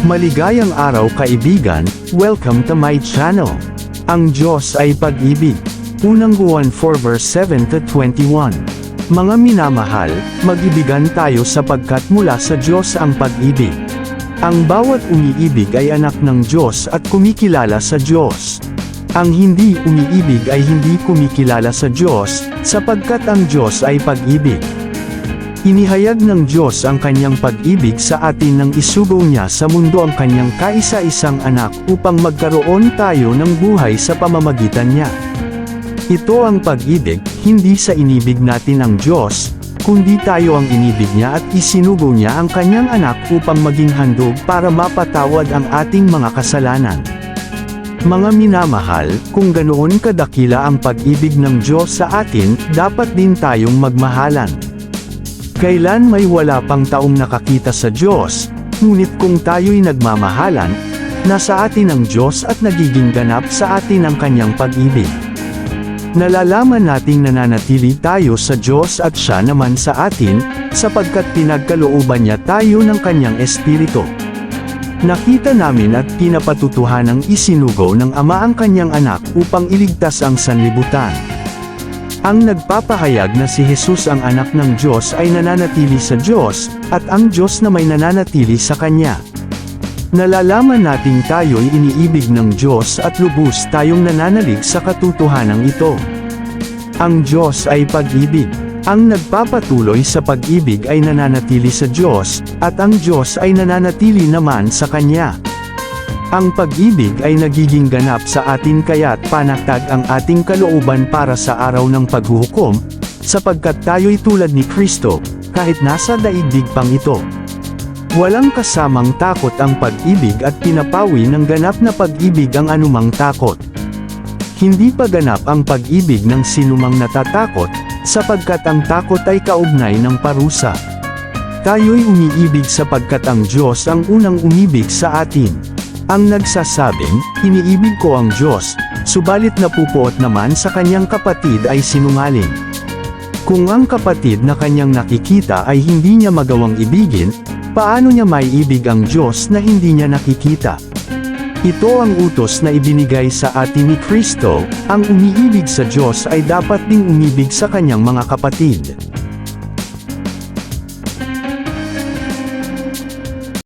Maligayang araw kaibigan, welcome to my channel. Ang Diyos ay pag-ibig. Unang Juan 4 verse 7 to 21. Mga minamahal, mag-ibigan tayo sapagkat mula sa Diyos ang pag-ibig. Ang bawat umiibig ay anak ng Diyos at kumikilala sa Diyos. Ang hindi umiibig ay hindi kumikilala sa Diyos, sapagkat ang Diyos ay pag-ibig. Inihayag ng Diyos ang kanyang pag-ibig sa atin nang isugo niya sa mundo ang kanyang kaisa-isang anak upang magkaroon tayo ng buhay sa pamamagitan niya. Ito ang pag-ibig, hindi sa inibig natin ang Diyos, kundi tayo ang inibig niya at isinugo niya ang kanyang anak upang maging handog para mapatawad ang ating mga kasalanan. Mga minamahal, kung ganoon kadakila ang pag-ibig ng Diyos sa atin, dapat din tayong magmahalan. Kailan may wala pang taong nakakita sa Diyos, ngunit kung tayo'y nagmamahalan, nasa atin ang Diyos at nagiging ganap sa atin ang kanyang pag-ibig. Nalalaman nating nananatili tayo sa Diyos at Siya naman sa atin, sapagkat pinagkalooban niya tayo ng kanyang Espiritu. Nakita namin at pinapatutuhanang isinugo ng Ama ang kanyang anak upang iligtas ang sanlibutan. Ang nagpapahayag na si Jesus ang anak ng Diyos ay nananatili sa Diyos, at ang Diyos na may nananatili sa Kanya. Nalalaman nating tayo'y iniibig ng Diyos at lubos tayong nananalig sa katotohanan ito. Ang Diyos ay pag-ibig. Ang nagpapatuloy sa pag-ibig ay nananatili sa Diyos, at ang Diyos ay nananatili naman sa Kanya. Ang pag-ibig ay nagiging ganap sa atin kaya't panatag ang ating kalooban para sa araw ng paghuhukom, sapagkat tayo'y tulad ni Kristo, kahit nasa daigdig pang ito. Walang kasamang takot ang pag-ibig at pinapawi ng ganap na pag-ibig ang anumang takot. Hindi pa ganap ang pag-ibig ng sinumang natatakot, sapagkat ang takot ay kaugnay ng parusa. Tayo'y umiibig sapagkat ang Diyos ang unang umibig sa atin. Ang nagsasabing, iniibig ko ang Diyos, subalit napupuot naman sa kanyang kapatid ay sinungaling. Kung ang kapatid na kanyang nakikita ay hindi niya magawang ibigin, paano niya maiibig ang Diyos na hindi niya nakikita? Ito ang utos na ibinigay sa atin ni Kristo, ang umiibig sa Diyos ay dapat ding umibig sa kanyang mga kapatid.